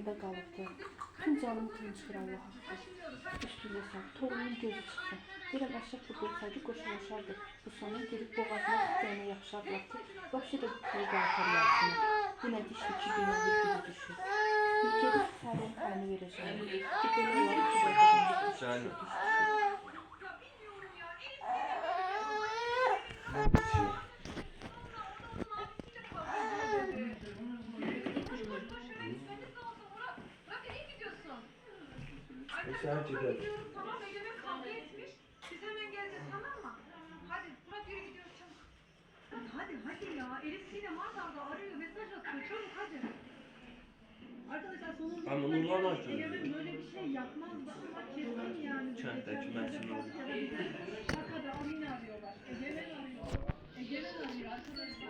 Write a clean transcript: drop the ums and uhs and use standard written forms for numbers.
arada kalıbdı. Tüm canımı kılmıştır Allah hakkı. Üstüne sal, torunun gözü çıktı. Deyirəm Əşrəf burada olsaydı qoşulaşardı. Bu sana girib boğazına gittiğine yapışarlar ki, vahşi de bu pulu qaltarlar sana. Bu nə dişli ki, günahlı biri düşür. Ülkədə Fərin payını verəcəyim. Ki, belə olan ki, bədədən düşür. Sen çıkar. Tamam Egemen kavga etmiş. Biz hemen geleceğiz tamam mı? Hadi Murat yürü gidiyoruz çabuk. Hadi ya. Elif Sinem hala arıyor mesaj atıyor çabuk hadi. Arkadaşlar sonunda Ben bunu Nurlan'la açıyorum. Egemen böyle bir şey yapmaz ama kesin yani. Kentteki mesul oldu. Bak hadi Amin arıyorlar. Egemen arıyor. Egemen arıyor arkadaşlar.